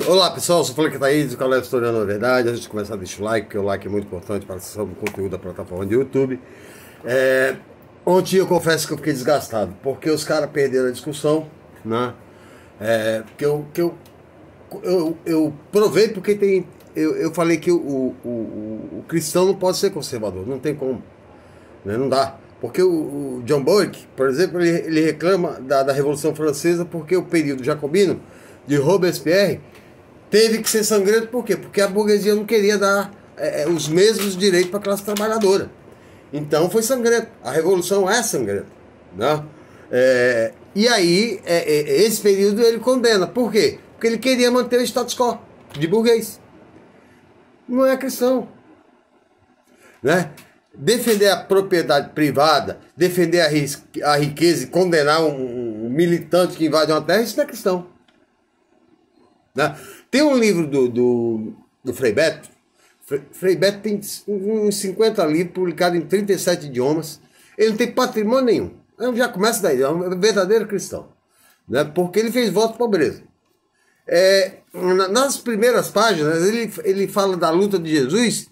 Olá pessoal, sou o Felipe Thaís, do canal Historiando a Verdade. Antes de começar, deixa o like, porque o like é muito importante para a acessão do conteúdo da plataforma de YouTube. Ontem eu confesso que eu fiquei desgastado, porque os caras perderam a discussão, né? Eu provei porque eu falei que o cristão não pode ser conservador, não tem como, né? Não dá. Porque o John Burke, por exemplo, ele reclama da Revolução Francesa porque o período jacobino de Robespierre teve que ser sangrento. Por quê? Porque a burguesia não queria dar os mesmos direitos para a classe trabalhadora. Então foi sangrento. A revolução é sangrenta, né? E aí, esse período ele condena. Por quê? Porque ele queria manter o status quo de burguês. Não é cristão, né? Defender a propriedade privada, defender a riqueza e condenar um militante que invade uma terra, isso não é cristão, né? Tem um livro do Frei Beto. Frei Beto tem uns 50 livros publicados em 37 idiomas. Ele não tem patrimônio nenhum. Já começa daí, é um verdadeiro cristão, né? Porque ele fez voto de pobreza. Nas primeiras páginas ele fala da luta de Jesus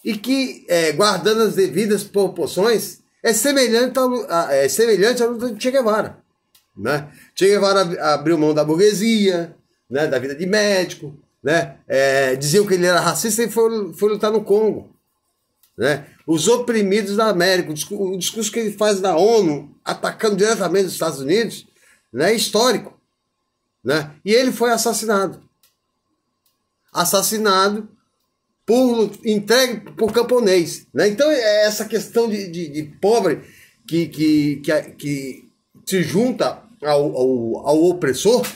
e que, guardando as devidas proporções, é semelhante à luta de Che Guevara, né? Che Guevara abriu mão da burguesia, né, da vida de médico, né? Diziam que ele era racista e foi lutar no Congo, né? Os oprimidos da América, o discurso que ele faz na ONU, atacando diretamente os Estados Unidos, né, é histórico, né? E ele foi assassinado entregue por camponês, né? Então essa questão de pobre que se junta ao opressor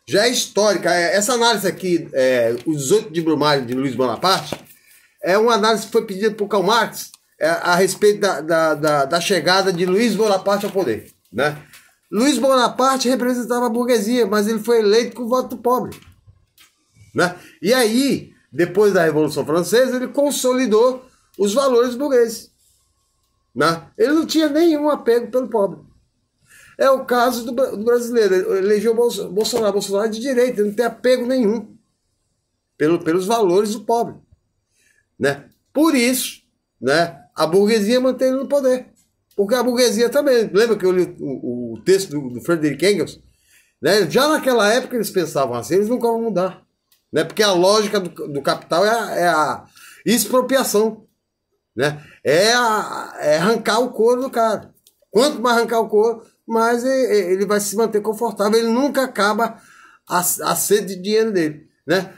já é histórica. Essa análise aqui, o 18 de Brumário de Luiz Bonaparte, é uma análise que foi pedida por Karl Marx a respeito da chegada de Luiz Bonaparte ao poder, né? Luiz Bonaparte representava a burguesia, mas ele foi eleito com o voto do pobre, né? E aí, depois da Revolução Francesa, ele consolidou os valores burgueses, né? Ele não tinha nenhum apego pelo pobre. É o caso do brasileiro. Ele elegeu Bolsonaro. Bolsonaro é de direita, ele não tem apego nenhum pelos valores do pobre, né? Por isso, né, a burguesia mantém ele no poder. Porque a burguesia também, lembra que eu li o texto do Frederick Engels, né? Já naquela época eles pensavam assim, eles nunca vão mudar, né? Porque a lógica do capital é a expropriação, né? É arrancar o couro do cara. Quanto mais arrancar o couro, mais ele vai se manter confortável. Ele nunca acaba a sede de dinheiro dele, né?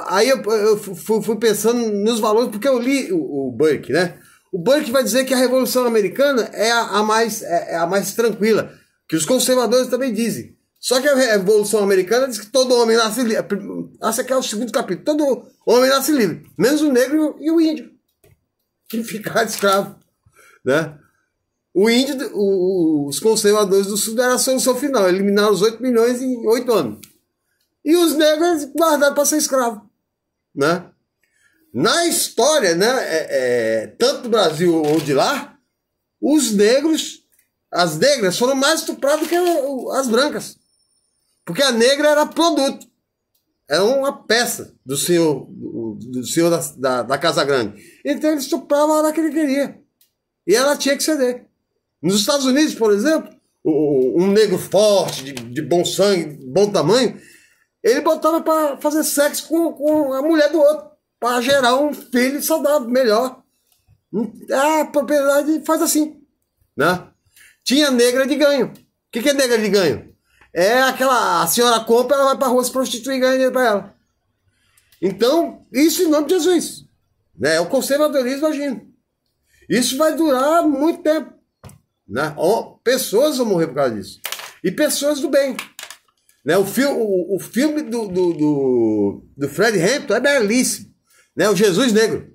Aí eu fui pensando nos valores, porque eu li o Burke, né? O Burke vai dizer que a Revolução Americana é a mais tranquila, que os conservadores também dizem. Só que a Revolução Americana diz que todo homem nasce livre. Esse aqui é o segundo capítulo. Todo homem nasce livre, menos o negro e o índio, que ficaram escravos, né? O índio, os conservadores do Sul deram a solução final, eliminaram os 8 milhões em 8 anos. E os negros guardaram para ser escravo, né? Na história, né, tanto do Brasil ou de lá, as negras foram mais estupradas que as brancas. Porque a negra era produto, era uma peça do senhor da Casa Grande. Então ele estuprava a hora que ele queria. E ela tinha que ceder. Nos Estados Unidos, por exemplo, um negro forte, de bom sangue, bom tamanho, ele botava para fazer sexo com a mulher do outro, para gerar um filho saudável, melhor. A propriedade faz assim, né? Tinha negra de ganho. O que é negra de ganho? A senhora compra, ela vai para a rua se prostituir e ganha dinheiro para ela. Então, isso em nome de Jesus, né? É o conservadorismo agindo. Isso vai durar muito tempo, né? Pessoas vão morrer por causa disso. E pessoas do bem, né? O filme do Fred Hampton é belíssimo, né? O Jesus Negro,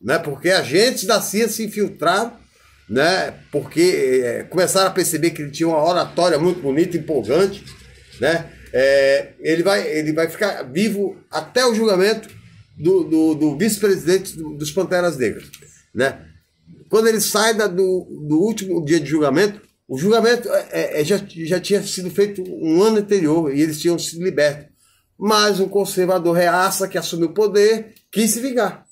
né? Porque agentes da CIA se infiltraram, né? Porque começaram a perceber que ele tinha uma oratória muito bonita, empolgante, né? Ele vai ficar vivo até o julgamento do vice-presidente dos Panteras Negras, né? Quando ele sai do último dia de julgamento, o julgamento já tinha sido feito um ano anterior e eles tinham sido libertos. mas um conservador reaça que assumiu o poder quis se vingar.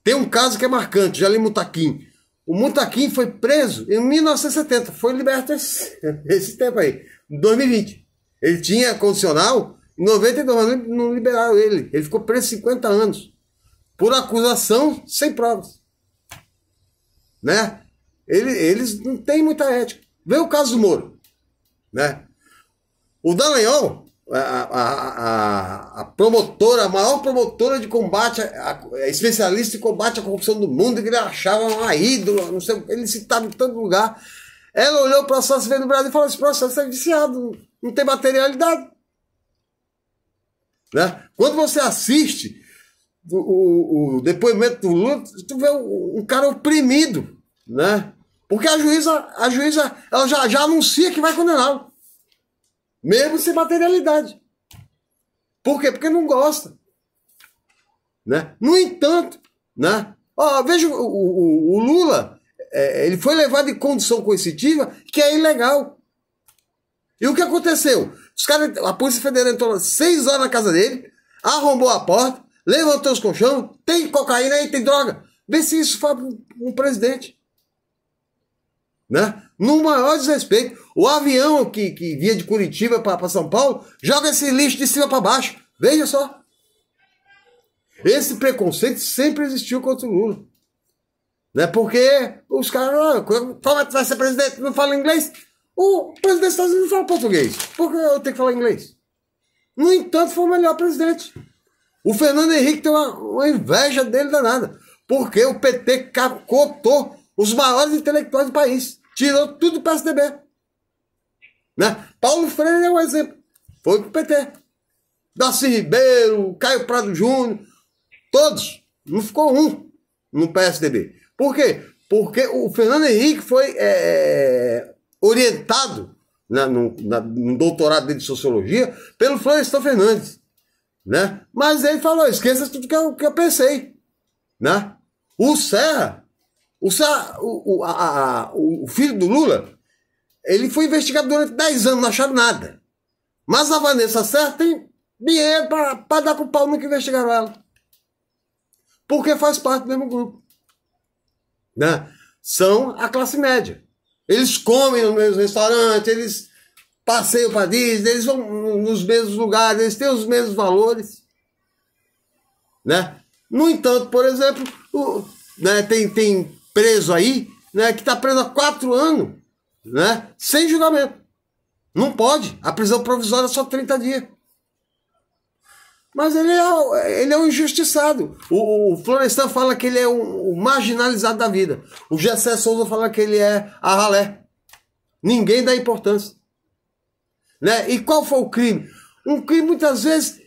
Tem um caso que é marcante, Jalim Mutaquim. O Mutaquim foi preso em 1970, foi liberto esse tempo aí, em 2020. Ele tinha condicional, em 92 não liberaram ele. Ele ficou preso 50 anos, por acusação sem provas. Né? Eles não têm muita ética. Vê o caso do Moro. Né? O Dallagnol, a promotora, a maior promotora de combate, especialista em combate à corrupção do mundo, que ele achava uma ídola, não sei, ele citava em tanto lugar. Ela olhou o processo que veio no Brasil e falou: esse processo é viciado, não tem materialidade. Né? Quando você assiste o depoimento do Lula, tu vê um cara oprimido, né? Porque a juíza ela já anuncia que vai condená-lo, mesmo sem materialidade. Por quê? Porque não gosta. Né? No entanto, né? Veja, o Lula, ele foi levado em condição coercitiva, que é ilegal. E o que aconteceu? A Polícia Federal entrou 6 horas na casa dele, arrombou a porta, levantou os colchão, tem cocaína aí, tem droga. Vê se isso faz um presidente. Né? No maior desrespeito. O avião que via de Curitiba para São Paulo joga esse lixo de cima para baixo. Veja só. Esse preconceito sempre existiu contra o Lula. Né? Porque os caras, como vai ser presidente, não fala inglês? O presidente dos Estados Unidos não fala português. Por que eu tenho que falar inglês? No entanto, foi o melhor presidente. O Fernando Henrique tem uma inveja dele danada. Porque o PT cooptou os maiores intelectuais do país. Tirou tudo do PSDB. Né? Paulo Freire é um exemplo. Foi pro PT. Darcy Ribeiro, Caio Prado Júnior, todos. Não ficou um no PSDB. Por quê? Porque o Fernando Henrique foi orientado no doutorado dele de Sociologia pelo Florestan Fernandes. Né? Mas ele falou: esqueça tudo que eu pensei. Né? O Serra, o filho do Lula, ele foi investigado durante 10 anos, não acharam nada. Mas a Vanessa Serra tem dinheiro para dar com o pau no que investigaram ela. Porque faz parte do mesmo grupo. Né? São a classe média. Eles comem nos mesmos restaurantes, eles passeiam para Disney, eles vão nos mesmos lugares, eles têm os mesmos valores. Né? No entanto, por exemplo, né, tem preso aí, né, que está preso há 4 anos, né, sem julgamento. Não pode. A prisão provisória é só 30 dias. Mas ele é um injustiçado. O Florestan fala que ele é o marginalizado da vida. O Gessé Souza fala que ele é a ralé. Ninguém dá importância. Né? E qual foi o crime? Um crime, muitas vezes,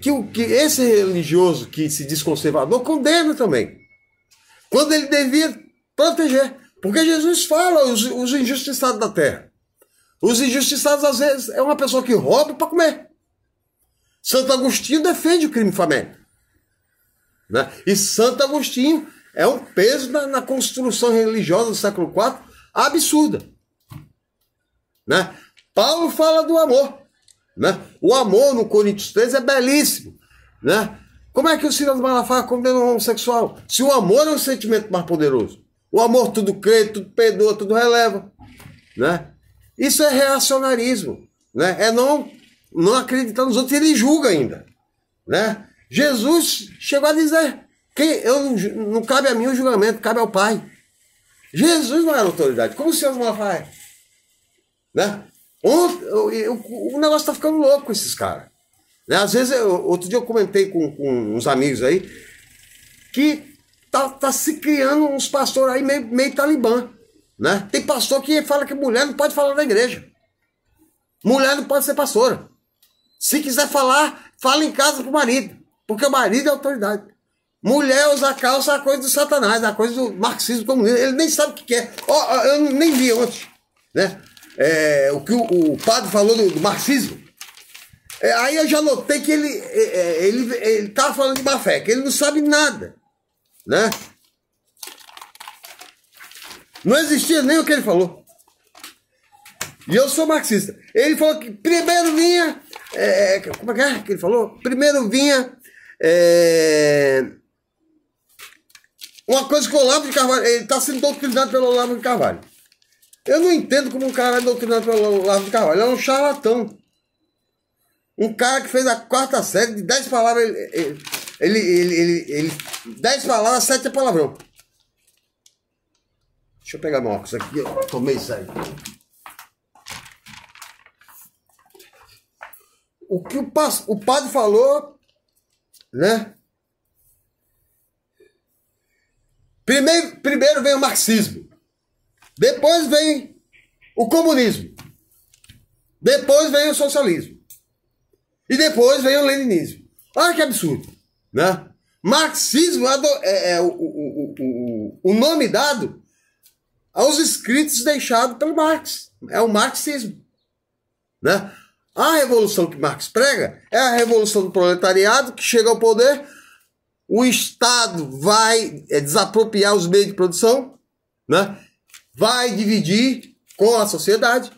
que esse religioso que se diz conservador condena também. Quando ele devia proteger. Porque Jesus fala os injustiçados da terra. Os injustiçados, às vezes, é uma pessoa que rouba para comer. Santo Agostinho defende o crime famélico. Né? E Santo Agostinho é um peso na construção religiosa do século IV absurda. Né? Paulo fala do amor. Né? O amor no Coríntios 13 é belíssimo. Né? Como é que o Silas Malafaia condena o homossexual? Se o amor é um sentimento mais poderoso. O amor tudo crê, tudo perdoa, tudo releva. Né? Isso é reacionarismo. Né? É não acreditar nos outros, ele julga ainda. Né? Jesus chegou a dizer que não cabe a mim o julgamento, cabe ao Pai. Jesus não era autoridade. Como o Silas Malafaia? Né? O negócio está ficando louco com esses caras. Né? Às vezes, outro dia eu comentei com uns amigos aí que tá se criando uns pastores aí meio talibã. Né? Tem pastor que fala que mulher não pode falar na igreja. Mulher não pode ser pastora. Se quiser falar, fala em casa pro marido. Porque o marido é autoridade. Mulher usar calça é a coisa do Satanás, é a coisa do marxismo comunista. Ele nem sabe o que é. Eu nem vi ontem. Né? O que o padre falou do marxismo. Aí eu já notei que ele estava falando de má fé, que ele não sabe nada. Né? Não existia nem o que ele falou. E eu sou marxista. Ele falou que primeiro vinha Como é que ele falou? Primeiro vinha uma coisa que o Olavo de Carvalho, ele está sendo doutrinado pelo Olavo de Carvalho. Eu não entendo como um cara é doutrinado pelo Olavo de Carvalho. Ele é um charlatão. Um cara que fez a 4ª série, de 10 palavras, 10 palavras, 7 é palavrão. Deixa eu pegar meu óculos aqui, eu tomei isso aí. O que o padre falou, né? Primeiro vem o marxismo, depois vem o comunismo, depois vem o socialismo e depois vem o leninismo. Olha que absurdo, né? Marxismo é o nome dado aos escritos deixados pelo Marx. É o marxismo, né? A revolução que Marx prega é a revolução do proletariado que chega ao poder, o Estado vai desapropriar os meios de produção, né? Vai dividir com a sociedade,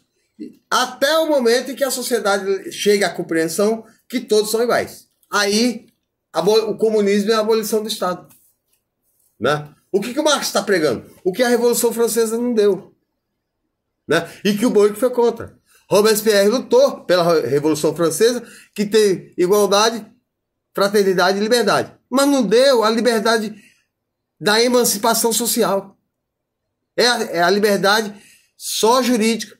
até o momento em que a sociedade chega à compreensão que todos são iguais. Aí, o comunismo é a abolição do Estado, né? O que o Marx está pregando? O que a Revolução Francesa não deu, né? E que o Burke foi contra. Robespierre lutou pela Revolução Francesa, que tem igualdade, fraternidade e liberdade. Mas não deu a liberdade da emancipação social. É a liberdade só jurídica,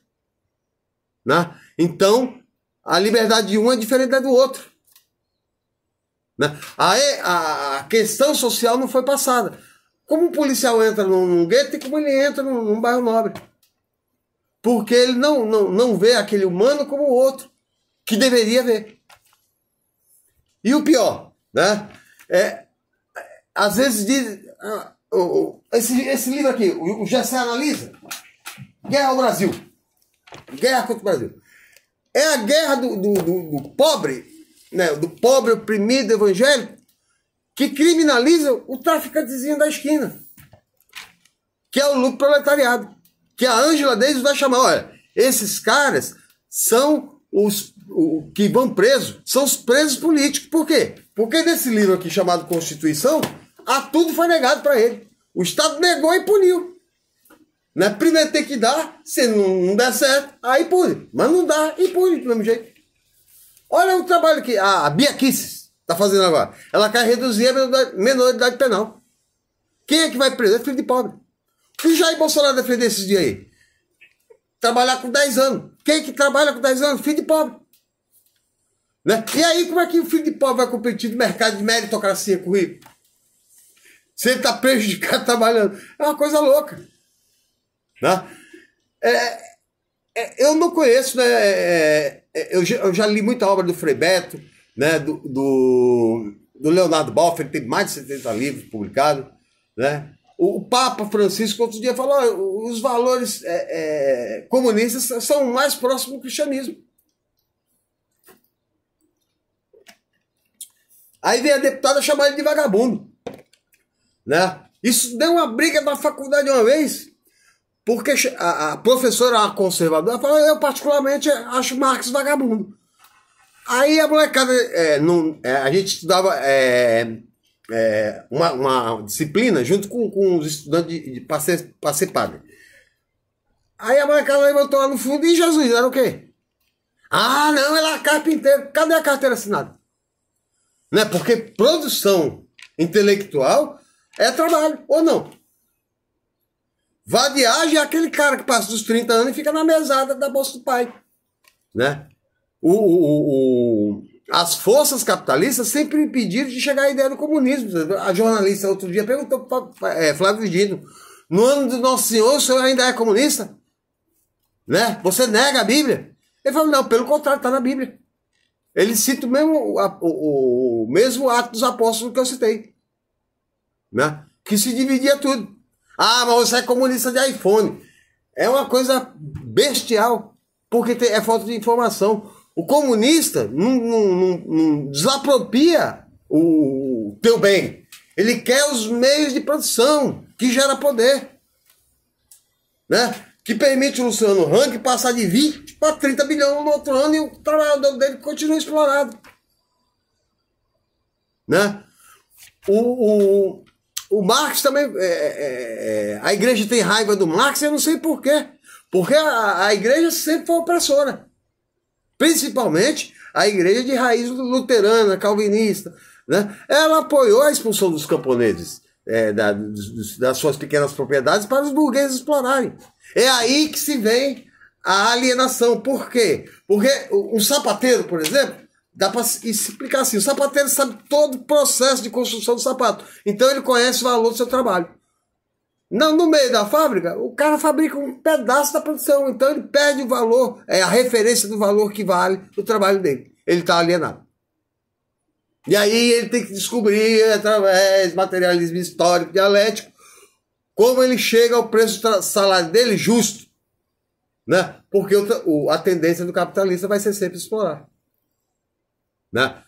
né? Então, a liberdade de um é diferente da do outro, né? A questão social não foi passada. Como um policial entra num gueto e como ele entra num bairro nobre. Porque ele não vê aquele humano como o outro, que deveria ver. E o pior, né? Às vezes diz... Esse livro aqui, o Gessé analisa, Guerra ao Brasil. Guerra contra o Brasil. É a guerra do pobre, né? Do pobre oprimido evangélico, que criminaliza o traficantezinho da esquina, que é o lucro proletariado. Que a Ângela Davis vai chamar, olha, esses caras são os que vão presos, são os presos políticos. Por quê? Porque nesse livro aqui chamado Constituição, tudo foi negado para ele. O Estado negou e puniu. Né? Primeiro tem que dar, se não der certo, aí pune. Mas não dá e pune do mesmo jeito. Olha o trabalho que a Bia Kicis está fazendo agora. Ela quer reduzir a menoridade penal. Quem é que vai preso? É filho de pobre. O que Jair Bolsonaro defendeu esses dias aí? Trabalhar com 10 anos. Quem que trabalha com 10 anos? Filho de pobre. Né? E aí, como é que o filho de pobre vai competir no mercado de meritocracia com o rico? Se ele está prejudicado trabalhando. É uma coisa louca. Né? Eu não conheço, né? Eu já li muita obra do Frei Beto, né? do Leonardo Boff, ele tem mais de 70 livros publicados, né? O Papa Francisco outro dia falou: os valores comunistas são mais próximos do cristianismo. Aí vem a deputada chamar ele de vagabundo, né? Isso deu uma briga na faculdade uma vez, porque a professora conservadora falou: eu particularmente acho Marx vagabundo. Aí a molecada, a gente estudava uma disciplina junto com os estudantes para ser padre. Aí a molecada levantou lá no fundo: e Jesus era o quê? Ah, não, ele é carpinteiro. Cadê a carteira assinada? Né? Porque produção intelectual é trabalho, ou não? Vadiagem é aquele cara que passa dos 30 anos e fica na mesada da bolsa do pai, né? As forças capitalistas sempre impediram de chegar à ideia do comunismo. A jornalista outro dia perguntou para Flávio Dino: no ano do Nosso Senhor, o senhor ainda é comunista? Né? Você nega a Bíblia? Ele falou: não, pelo contrário, está na Bíblia. Ele cita o mesmo ato dos apóstolos que eu citei, né? Que se dividia tudo. Ah, mas você é comunista de iPhone. É uma coisa bestial, porque é falta de informação. O comunista não desapropria o teu bem. Ele quer os meios de produção que gera poder, né? Que permite o Luciano Hang passar de 20 para 30 bilhões no outro ano e o trabalhador dele continua explorado. Né? O Marx também, a igreja tem raiva do Marx, eu não sei por quê. Porque a igreja sempre foi opressora. Principalmente a igreja de raiz luterana, calvinista. Né? Ela apoiou a expulsão dos camponeses das suas pequenas propriedades para os burgueses explorarem. É aí que se vem a alienação. Por quê? Porque um sapateiro, por exemplo, dá para explicar assim, o sapateiro sabe todo o processo de construção do sapato. Então ele conhece o valor do seu trabalho. Não, no meio da fábrica, o cara fabrica um pedaço da produção. Então ele perde o valor, a referência do valor que vale o trabalho dele. Ele está alienado. E aí ele tem que descobrir, através do materialismo histórico, dialético, como ele chega ao preço do salário dele justo. Né? Porque a tendência do capitalista vai ser sempre explorar. Né?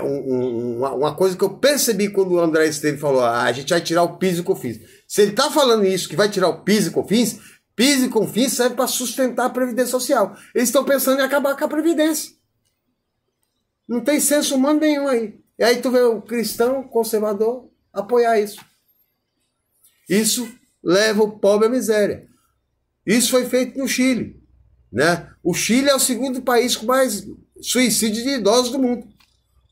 Uma coisa que eu percebi quando o André Esteves falou, a gente vai tirar o PIS e COFINS. Se ele está falando isso, que vai tirar o PIS e COFINS serve para sustentar a Previdência Social. Eles estão pensando em acabar com a Previdência. Não tem senso humano nenhum aí. E aí tu vê o cristão conservador apoiar isso. Isso leva o pobre à miséria. Isso foi feito no Chile. Né? O Chile é o segundo país com mais suicídio de idosos do mundo.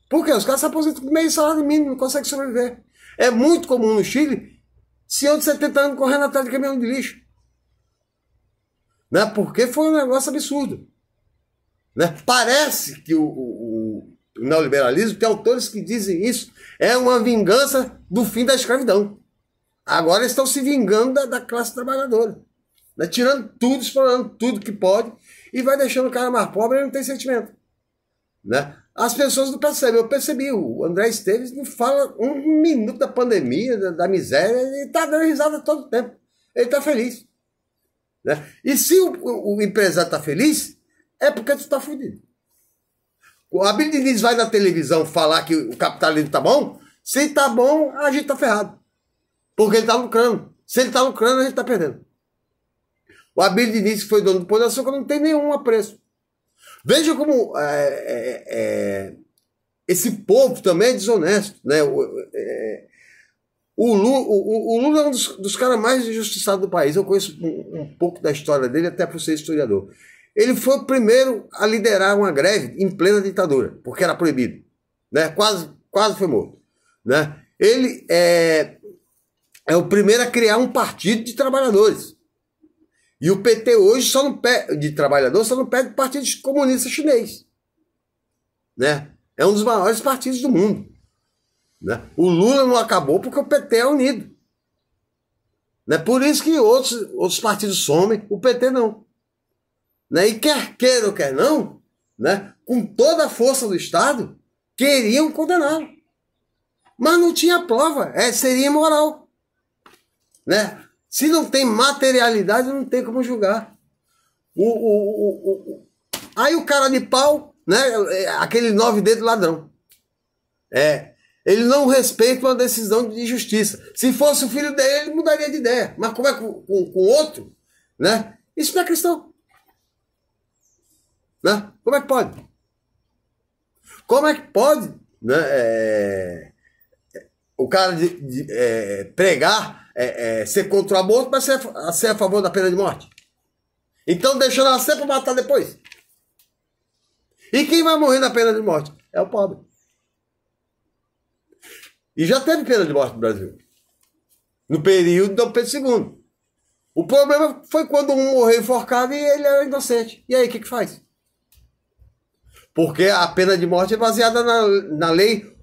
Por quê? Os caras se aposentam com meio salário mínimo, não conseguem sobreviver. É muito comum no Chile senhor de 70 anos correndo atrás de caminhão de lixo. Né? Porque foi um negócio absurdo. Né? Parece que o neoliberalismo, tem autores que dizem isso, é uma vingança do fim da escravidão. Agora eles estão se vingando da classe trabalhadora. Né? Tirando tudo, explorando tudo que pode e vai deixando o cara mais pobre e não tem sentimento. Né? As pessoas não percebem. Eu percebi, o André Esteves não fala um minuto da pandemia, da miséria, ele está dando risada todo o tempo. Ele está feliz. Né? E se o empresário está feliz, é porque tu está fudido. O Abílio Diniz vai na televisão falar que o capitalismo está bom, se está bom, a gente está ferrado. Porque ele está lucrando. Se ele está lucrando, a gente está perdendo. O Abílio Diniz, que foi dono do Pão de Açúcar, não tem nenhum apreço. Veja como esse povo também é desonesto. Né? O Lula é um dos caras mais injustiçados do país. Eu conheço um pouco da história dele, até por ser historiador. Ele foi o primeiro a liderar uma greve em plena ditadura, porque era proibido. Né? Quase foi morto. Né? Ele é o primeiro a criar um partido de trabalhadores. E o PT hoje só não pede, de trabalhador, só não pede o Partido Comunista Chinês. Né? É um dos maiores partidos do mundo. Né? O Lula não acabou porque o PT é unido. Né? Por isso que outros partidos somem, o PT não. Né? E quer queira ou quer não, né? Com toda a força do Estado, queriam condená-lo. Mas não tinha prova, seria imoral. Né? Se não tem materialidade, não tem como julgar. Aí o cara de pau, né? Aquele 9 dedos ladrão. Ele não respeita uma decisão de justiça. Se fosse o filho dele, ele mudaria de ideia. Mas como é com o outro, né? Isso não é cristão. Né? Como é que pode? Como é que pode, né? O cara pregar, ser contra o aborto, mas ser a favor da pena de morte? Então deixa nascer para matar depois. E quem vai morrer na pena de morte? É o pobre. E já teve pena de morte no Brasil. No período do Dom Pedro II. O problema foi quando um morreu enforcado e ele era inocente. E aí, o que faz? Porque a pena de morte é baseada na lei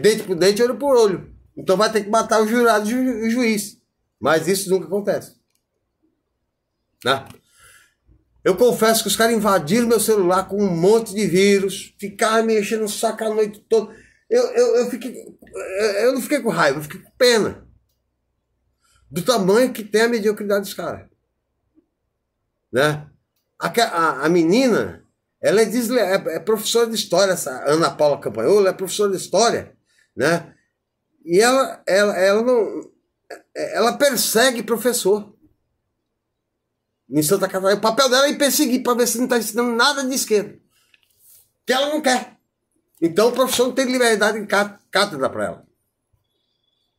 dente por dente, olho por olho. Então vai ter que matar o jurado e o juiz. Mas isso nunca acontece. Né? Eu confesso que os caras invadiram meu celular com um monte de vírus, ficaram me enchendo o saco a noite toda. Eu não fiquei com raiva, eu fiquei com pena do tamanho que tem a mediocridade dos caras. Né? A menina, ela é professora de história, essa Ana Paula Campanholo, é professora de história, né? E ela persegue professor. em Santa Catarina. O papel dela é perseguir para ver se não está ensinando nada de esquerda. Que ela não quer. Então o professor não tem liberdade em cátedra para ela.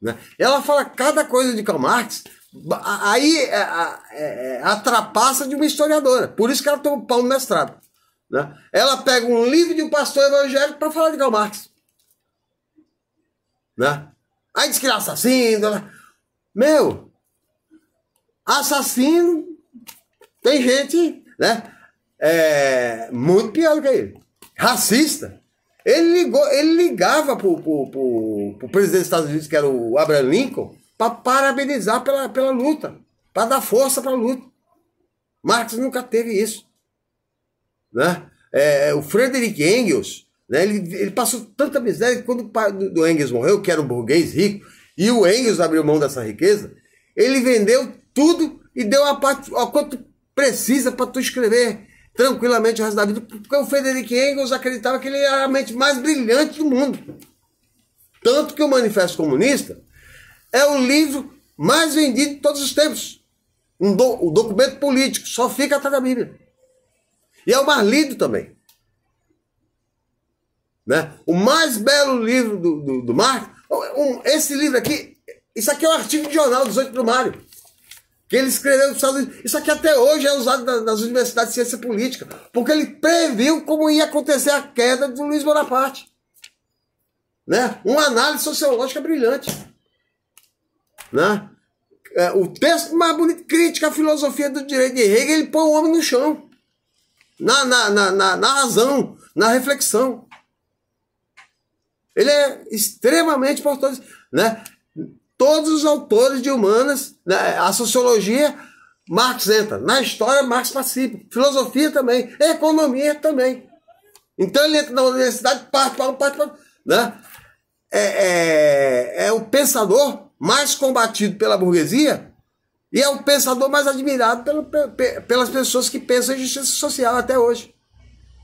Né? Ela fala cada coisa de Karl Marx, aí a trapaça de uma historiadora. Por isso que ela toma pau no mestrado. Né? Ela pega um livro de um pastor evangélico para falar de Karl Marx. Né? Aí diz que ele é assassino. Meu, assassino tem gente, né? Muito pior do que ele. Racista. Ele ligava pro presidente dos Estados Unidos, que era o Abraham Lincoln, para parabenizar pela luta, para dar força para a luta. Marx nunca teve isso. Né? O Friedrich Engels, né? Ele passou tanta miséria que quando o pai do Engels morreu, que era um burguês rico, e o Engels abriu mão dessa riqueza, ele vendeu tudo e deu a parte, ó, quanto precisa para tu escrever tranquilamente o resto da vida, porque o Friedrich Engels acreditava que ele era a mente mais brilhante do mundo. Tanto que o Manifesto Comunista é o livro mais vendido de todos os tempos. O documento político, só fica atrás da Bíblia. E é o mais lido também. Né? O mais belo livro do Marx, esse livro aqui, isso aqui é um artigo de jornal, 18 do Mário, que ele escreveu nos Estados Unidos. Isso aqui até hoje é usado nas universidades de ciência política, porque ele previu como ia acontecer a queda do Luiz Bonaparte. Né? Uma análise sociológica brilhante. Né? O texto mais bonito, crítica à filosofia do direito de Hegel, ele põe o homem no chão, na razão, na reflexão. Ele é extremamente importante. Né? Todos os autores de humanas, né, a sociologia, Marx entra. Na história, Marx participa. Filosofia também. Economia também. Então ele entra na universidade, parte para... Né? É o pensador mais combatido pela burguesia e é o pensador mais admirado pelas pessoas que pensam em justiça social até hoje.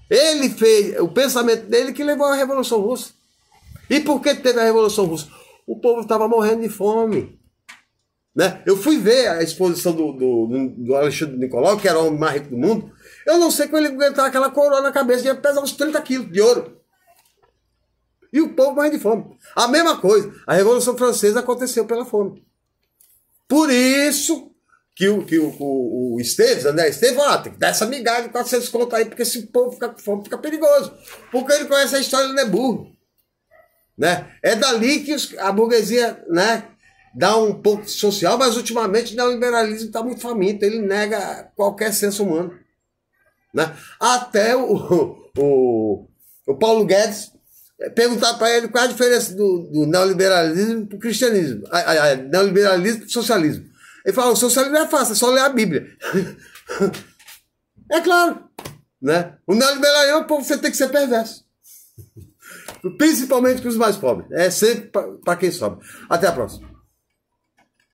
Ele fez o pensamento dele que levou à Revolução Russa. E por que teve a Revolução Russa? O povo estava morrendo de fome. Né? Eu fui ver a exposição do Alexandre Nicolau, que era o homem mais rico do mundo. Eu não sei como ele aguentava aquela coroa na cabeça, ia pesar uns 30 quilos de ouro. E o povo morrendo de fome. A mesma coisa, a Revolução Francesa aconteceu pela fome. Por isso que o Esteves, André Esteves, tem que dar essa migalha de 400 conto aí, porque se o povo ficar com fome, fica perigoso. Porque ele conhece a história, ele não é burro. Né? É dali que a burguesia, né, dá um pouco social, mas ultimamente o neoliberalismo está muito faminto, ele nega qualquer senso humano. Né? Até o Paulo Guedes perguntar para ele qual é a diferença do neoliberalismo para o cristianismo, neoliberalismo para o socialismo. Ele fala, o socialismo é fácil, é só ler a Bíblia. É claro. Né? O neoliberalismo, você tem que ser perverso. Principalmente com os mais pobres. É sempre para quem sobe. Até a próxima.